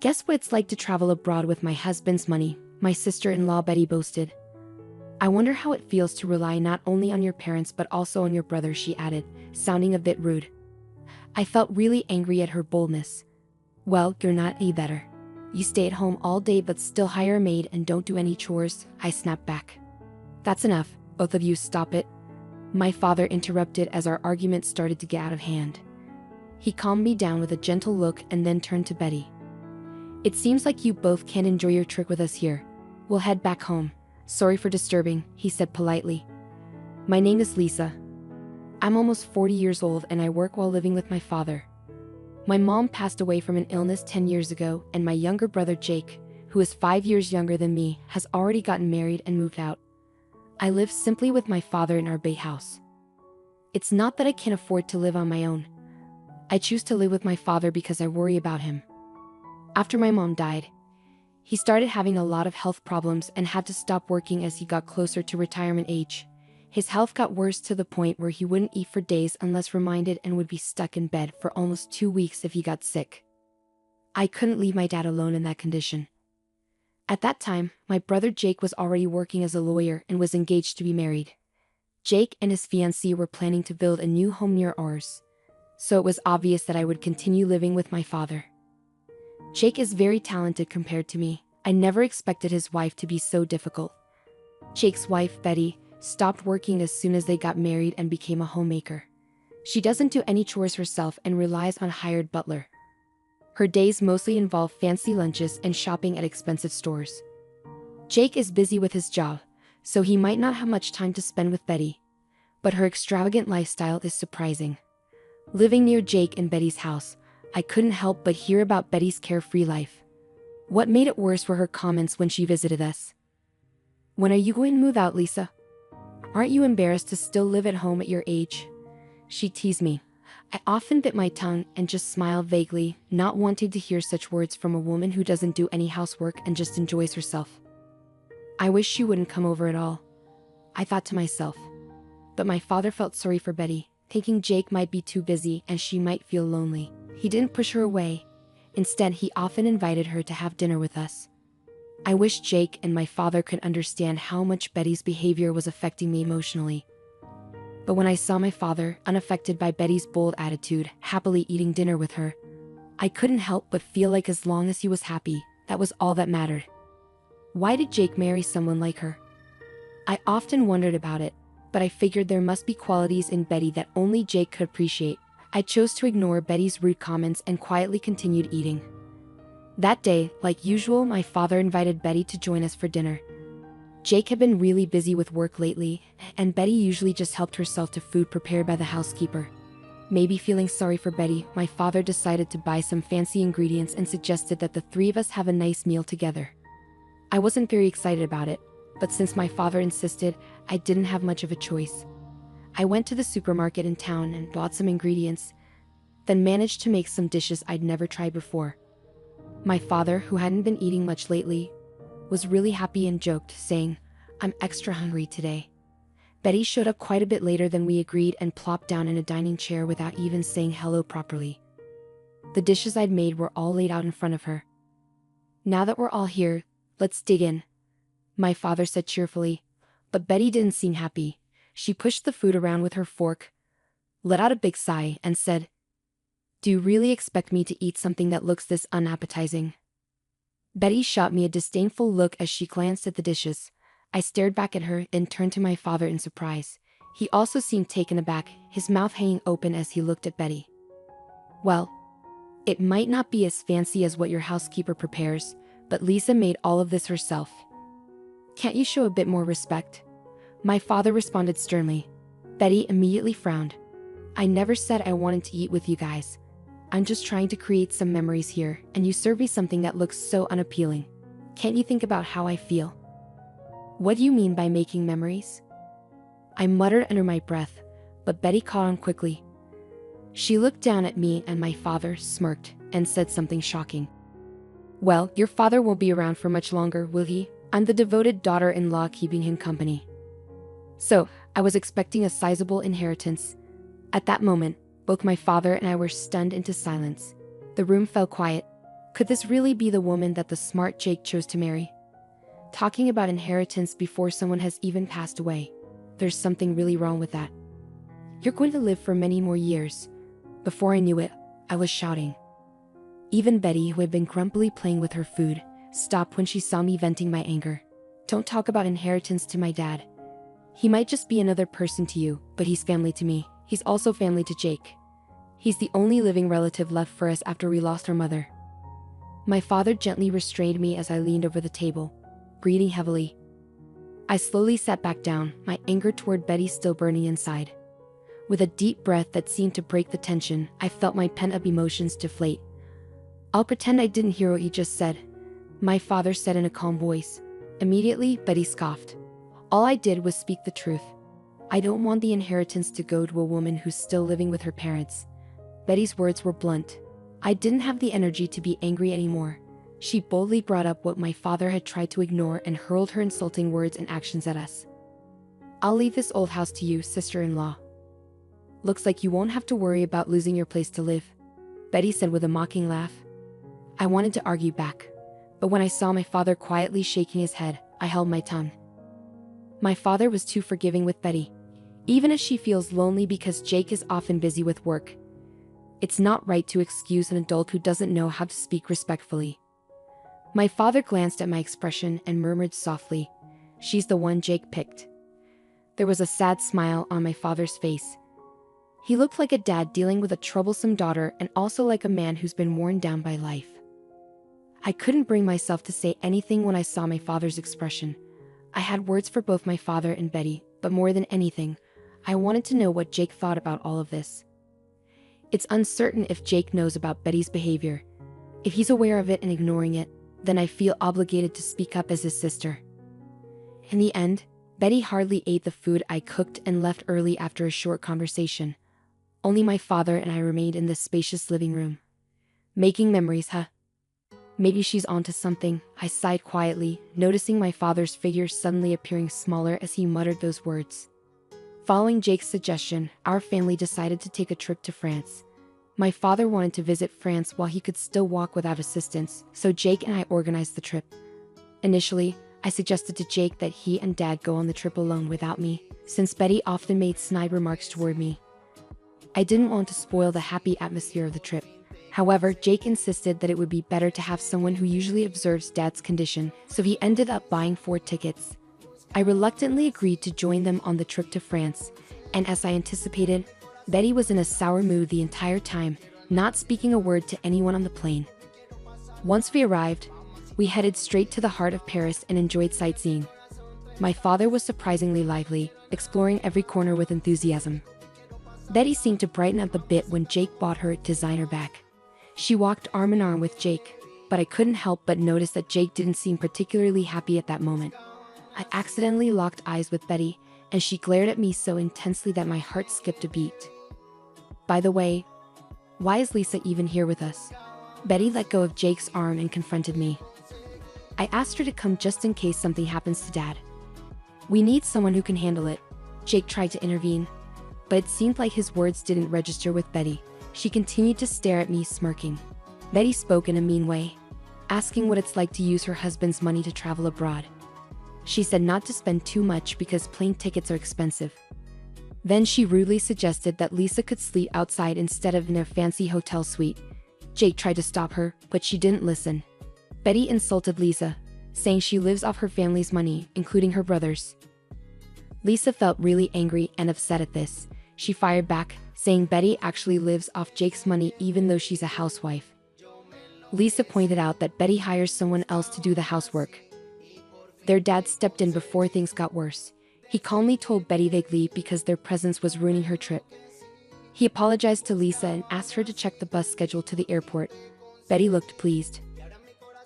Guess what it's like to travel abroad with my husband's money, my sister-in-law Betty boasted. I wonder how it feels to rely not only on your parents but also on your brother, she added, sounding a bit rude. I felt really angry at her boldness. Well, you're not any better. You stay at home all day but still hire a maid and don't do any chores, I snapped back. That's enough, both of you stop it. My father interrupted as our argument started to get out of hand. He calmed me down with a gentle look and then turned to Betty. It seems like you both can't enjoy your trip with us here. We'll head back home. Sorry for disturbing, he said politely. My name is Lisa. I'm almost 40 years old and I work while living with my father. My mom passed away from an illness 10 years ago, and my younger brother Jake, who is 5 years younger than me, has already gotten married and moved out. I live simply with my father in our Bay house. It's not that I can't afford to live on my own. I choose to live with my father because I worry about him. After my mom died, he started having a lot of health problems and had to stop working as he got closer to retirement age. His health got worse to the point where he wouldn't eat for days unless reminded and would be stuck in bed for almost 2 weeks if he got sick. I couldn't leave my dad alone in that condition. At that time, my brother Jake was already working as a lawyer and was engaged to be married. Jake and his fiancée were planning to build a new home near ours, so it was obvious that I would continue living with my father. Jake is very talented compared to me. I never expected his wife to be so difficult. Jake's wife, Betty, stopped working as soon as they got married and became a homemaker. She doesn't do any chores herself and relies on a hired butler. Her days mostly involve fancy lunches and shopping at expensive stores. Jake is busy with his job, so he might not have much time to spend with Betty, but her extravagant lifestyle is surprising. Living near Jake and Betty's house, I couldn't help but hear about Betty's carefree life. What made it worse were her comments when she visited us. When are you going to move out, Lisa? Aren't you embarrassed to still live at home at your age? She teased me. I often bit my tongue and just smiled vaguely, not wanting to hear such words from a woman who doesn't do any housework and just enjoys herself. I wish she wouldn't come over at all, I thought to myself. But my father felt sorry for Betty, thinking Jake might be too busy and she might feel lonely. He didn't push her away. Instead, he often invited her to have dinner with us. I wish Jake and my father could understand how much Betty's behavior was affecting me emotionally. But when I saw my father, unaffected by Betty's bold attitude, happily eating dinner with her, I couldn't help but feel like as long as he was happy, that was all that mattered. Why did Jake marry someone like her? I often wondered about it, but I figured there must be qualities in Betty that only Jake could appreciate. I chose to ignore Betty's rude comments and quietly continued eating. That day, like usual, my father invited Betty to join us for dinner. Jake had been really busy with work lately, and Betty usually just helped herself to food prepared by the housekeeper. Maybe feeling sorry for Betty, my father decided to buy some fancy ingredients and suggested that the three of us have a nice meal together. I wasn't very excited about it, but since my father insisted, I didn't have much of a choice. I went to the supermarket in town and bought some ingredients, then managed to make some dishes I'd never tried before. My father, who hadn't been eating much lately, was really happy and joked, saying, "I'm extra hungry today." Betty showed up quite a bit later than we agreed and plopped down in a dining chair without even saying hello properly. The dishes I'd made were all laid out in front of her. "Now that we're all here, let's dig in," my father said cheerfully, but Betty didn't seem happy. She pushed the food around with her fork, let out a big sigh, and said, "Do you really expect me to eat something that looks this unappetizing?" Betty shot me a disdainful look as she glanced at the dishes. I stared back at her and turned to my father in surprise. He also seemed taken aback, his mouth hanging open as he looked at Betty. "Well, it might not be as fancy as what your housekeeper prepares, but Lisa made all of this herself. Can't you show a bit more respect?" My father responded sternly. Betty immediately frowned. "I never said I wanted to eat with you guys. I'm just trying to create some memories here, and you serve me something that looks so unappealing. Can't you think about how I feel?" "What do you mean by making memories?" I muttered under my breath, but Betty caught on quickly. She looked down at me and my father, smirked, and said something shocking. "Well, your father won't be around for much longer, will he? I'm the devoted daughter-in-law keeping him company." So, I was expecting a sizable inheritance. At that moment, both my father and I were stunned into silence. The room fell quiet. Could this really be the woman that the smart Jake chose to marry? Talking about inheritance before someone has even passed away. There's something really wrong with that. You're going to live for many more years. Before I knew it, I was shouting. Even Betty, who had been grumpily playing with her food, stopped when she saw me venting my anger. Don't talk about inheritance to my dad. He might just be another person to you, but he's family to me. He's also family to Jake. He's the only living relative left for us after we lost our mother. My father gently restrained me as I leaned over the table, breathing heavily. I slowly sat back down, my anger toward Betty still burning inside. With a deep breath that seemed to break the tension, I felt my pent-up emotions deflate. I'll pretend I didn't hear what you just said, my father said in a calm voice. Immediately, Betty scoffed. All I did was speak the truth. I don't want the inheritance to go to a woman who's still living with her parents. Betty's words were blunt. I didn't have the energy to be angry anymore. She boldly brought up what my father had tried to ignore and hurled her insulting words and actions at us. I'll leave this old house to you, sister-in-law. Looks like you won't have to worry about losing your place to live, Betty said with a mocking laugh. I wanted to argue back, but when I saw my father quietly shaking his head, I held my tongue. My father was too forgiving with Betty, even as she feels lonely because Jake is often busy with work. It's not right to excuse an adult who doesn't know how to speak respectfully. My father glanced at my expression and murmured softly, "She's the one Jake picked." There was a sad smile on my father's face. He looked like a dad dealing with a troublesome daughter and also like a man who's been worn down by life. I couldn't bring myself to say anything when I saw my father's expression. I had words for both my father and Betty, but more than anything, I wanted to know what Jake thought about all of this. It's uncertain if Jake knows about Betty's behavior. If he's aware of it and ignoring it, then I feel obligated to speak up as his sister. In the end, Betty hardly ate the food I cooked and left early after a short conversation. Only my father and I remained in the spacious living room. Making memories, huh? Maybe she's onto something, I sighed quietly, noticing my father's figure suddenly appearing smaller as he muttered those words. Following Jake's suggestion, our family decided to take a trip to France. My father wanted to visit France while he could still walk without assistance, so Jake and I organized the trip. Initially, I suggested to Jake that he and Dad go on the trip alone without me, since Betty often made snide remarks toward me. I didn't want to spoil the happy atmosphere of the trip. However, Jake insisted that it would be better to have someone who usually observes Dad's condition, so he ended up buying 4 tickets. I reluctantly agreed to join them on the trip to France, and as I anticipated, Betty was in a sour mood the entire time, not speaking a word to anyone on the plane. Once we arrived, we headed straight to the heart of Paris and enjoyed sightseeing. My father was surprisingly lively, exploring every corner with enthusiasm. Betty seemed to brighten up a bit when Jake bought her a designer bag. She walked arm in arm with Jake, but I couldn't help but notice that Jake didn't seem particularly happy at that moment. I accidentally locked eyes with Betty, and she glared at me so intensely that my heart skipped a beat. By the way, why is Lisa even here with us? Betty let go of Jake's arm and confronted me. I asked her to come just in case something happens to Dad. We need someone who can handle it. Jake tried to intervene, but it seemed like his words didn't register with Betty. She continued to stare at me, smirking. Betty spoke in a mean way, asking what it's like to use her husband's money to travel abroad. She said not to spend too much because plane tickets are expensive. Then she rudely suggested that Lisa could sleep outside instead of in a fancy hotel suite. Jake tried to stop her, but she didn't listen. Betty insulted Lisa, saying she lives off her family's money, including her brother's. Lisa felt really angry and upset at this. She fired back, saying Betty actually lives off Jake's money even though she's a housewife. Lisa pointed out that Betty hires someone else to do the housework. Their dad stepped in before things got worse. He calmly told Betty they'd leave because their presence was ruining her trip. He apologized to Lisa and asked her to check the bus schedule to the airport. Betty looked pleased,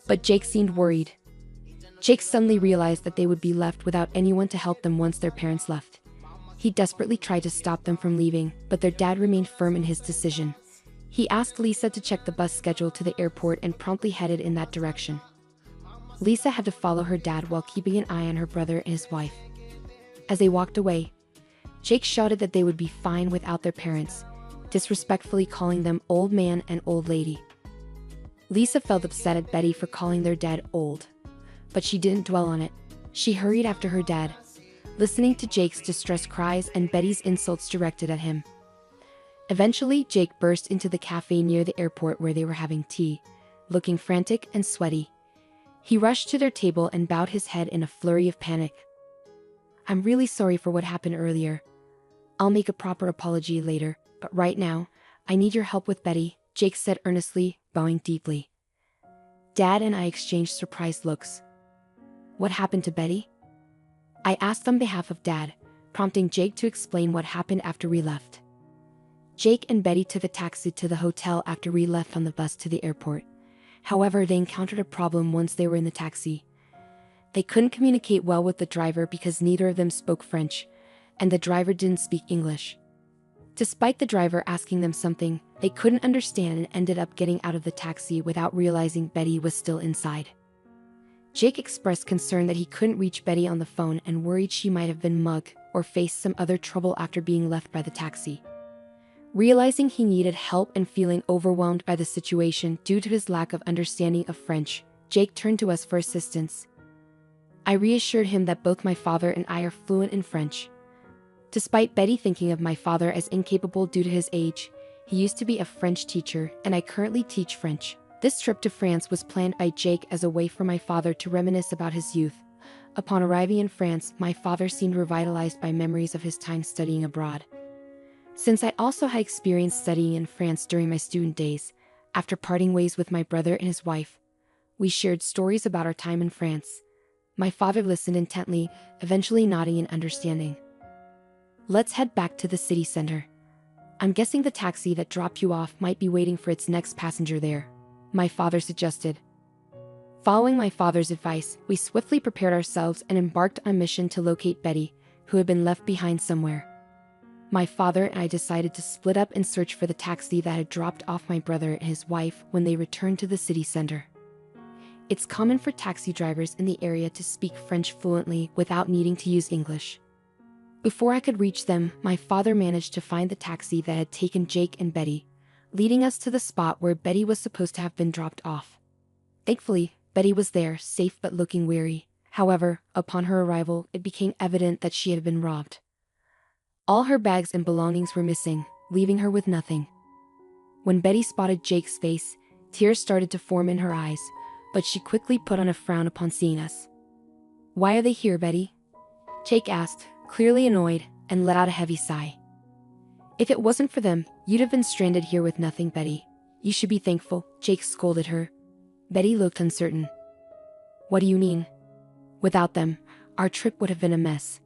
but Jake seemed worried. Jake suddenly realized that they would be left without anyone to help them once their parents left. He desperately tried to stop them from leaving, but their dad remained firm in his decision. He asked Lisa to check the bus schedule to the airport and promptly headed in that direction. Lisa had to follow her dad while keeping an eye on her brother and his wife. As they walked away, Jake shouted that they would be fine without their parents, disrespectfully calling them old man and old lady. Lisa felt upset at Betty for calling their dad old, but she didn't dwell on it. She hurried after her dad, listening to Jake's distressed cries and Betty's insults directed at him. Eventually, Jake burst into the cafe near the airport where they were having tea, looking frantic and sweaty. He rushed to their table and bowed his head in a flurry of panic. "I'm really sorry for what happened earlier. I'll make a proper apology later, but right now, I need your help with Betty," Jake said earnestly, bowing deeply. Dad and I exchanged surprised looks. "What happened to Betty?" I asked on behalf of Dad, prompting Jake to explain what happened after we left. Jake and Betty took a taxi to the hotel after we left on the bus to the airport. However, they encountered a problem once they were in the taxi. They couldn't communicate well with the driver because neither of them spoke French, and the driver didn't speak English. Despite the driver asking them something, they couldn't understand and ended up getting out of the taxi without realizing Betty was still inside. Jake expressed concern that he couldn't reach Betty on the phone and worried she might have been mugged or faced some other trouble after being left by the taxi. Realizing he needed help and feeling overwhelmed by the situation due to his lack of understanding of French, Jake turned to us for assistance. I reassured him that both my father and I are fluent in French. Despite Betty thinking of my father as incapable due to his age, he used to be a French teacher and I currently teach French. This trip to France was planned by Jake as a way for my father to reminisce about his youth. Upon arriving in France, my father seemed revitalized by memories of his time studying abroad. Since I also had experience studying in France during my student days, after parting ways with my brother and his wife, we shared stories about our time in France. My father listened intently, eventually nodding in understanding. "Let's head back to the city center. I'm guessing the taxi that dropped you off might be waiting for its next passenger there," my father suggested. Following my father's advice, we swiftly prepared ourselves and embarked on a mission to locate Betty, who had been left behind somewhere. My father and I decided to split up and search for the taxi that had dropped off my brother and his wife when they returned to the city center. It's common for taxi drivers in the area to speak French fluently without needing to use English. Before I could reach them, my father managed to find the taxi that had taken Jake and Betty, leading us to the spot where Betty was supposed to have been dropped off. Thankfully, Betty was there, safe but looking weary. However, upon her arrival, it became evident that she had been robbed. All her bags and belongings were missing, leaving her with nothing. When Betty spotted Jake's face, tears started to form in her eyes, but she quickly put on a frown upon seeing us. "Why are they here, Betty?" Jake asked, clearly annoyed, and let out a heavy sigh. "If it wasn't for them, you'd have been stranded here with nothing, Betty. You should be thankful," Jake scolded her. Betty looked uncertain. "What do you mean?" "Without them, our trip would have been a mess.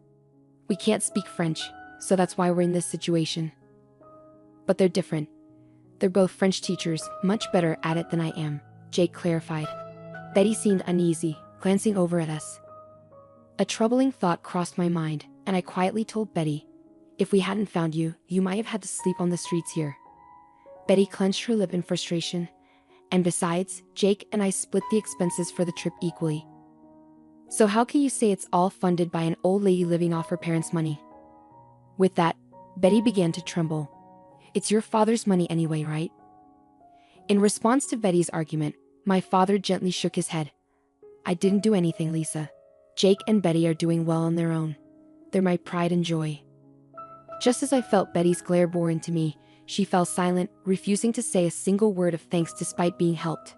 We can't speak French, so that's why we're in this situation. But they're different. They're both French teachers, much better at it than I am," Jake clarified. Betty seemed uneasy, glancing over at us. A troubling thought crossed my mind, and I quietly told Betty, "If we hadn't found you, you might have had to sleep on the streets here." Betty clenched her lip in frustration. "And besides, Jake and I split the expenses for the trip equally. So how can you say it's all funded by an old lady living off her parents' money?" With that, Betty began to tremble. "It's your father's money anyway, right?" In response to Betty's argument, my father gently shook his head. "I didn't do anything, Lisa. Jake and Betty are doing well on their own. They're my pride and joy." Just as I felt Betty's glare bore into me, she fell silent, refusing to say a single word of thanks despite being helped.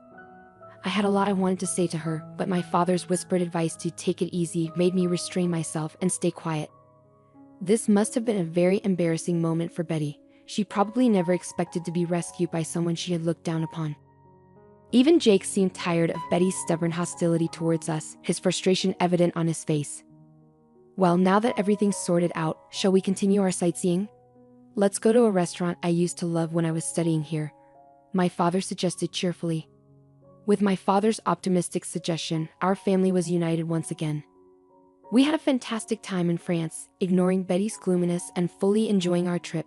I had a lot I wanted to say to her, but my father's whispered advice to take it easy made me restrain myself and stay quiet. This must have been a very embarrassing moment for Betty. She probably never expected to be rescued by someone she had looked down upon. Even Jake seemed tired of Betty's stubborn hostility towards us, his frustration evident on his face. "Well, now that everything's sorted out, shall we continue our sightseeing? Let's go to a restaurant I used to love when I was studying here," my father suggested cheerfully. With my father's optimistic suggestion, our family was united once again. We had a fantastic time in France, ignoring Betty's gloominess and fully enjoying our trip.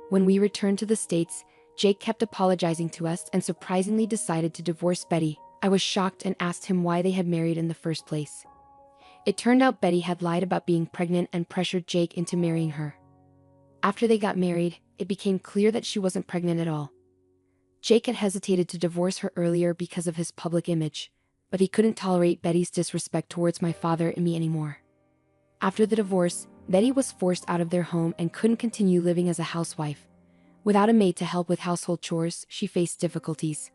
When we returned to the States, Jake kept apologizing to us and surprisingly decided to divorce Betty. I was shocked and asked him why they had married in the first place. It turned out Betty had lied about being pregnant and pressured Jake into marrying her. After they got married, it became clear that she wasn't pregnant at all. Jake had hesitated to divorce her earlier because of his public image, but he couldn't tolerate Betty's disrespect towards my father and me anymore. After the divorce, Betty was forced out of their home and couldn't continue living as a housewife. Without a maid to help with household chores, she faced difficulties.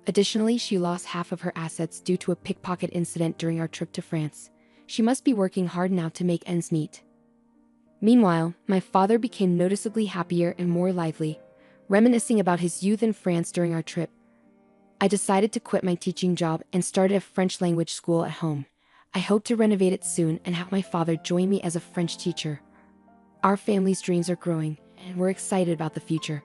Additionally, she lost half of her assets due to a pickpocket incident during our trip to France. She must be working hard now to make ends meet. Meanwhile, my father became noticeably happier and more lively, reminiscing about his youth in France during our trip. I decided to quit my teaching job and started a French language school at home. I hope to renovate it soon and have my father join me as a French teacher. Our family's dreams are growing, and we're excited about the future.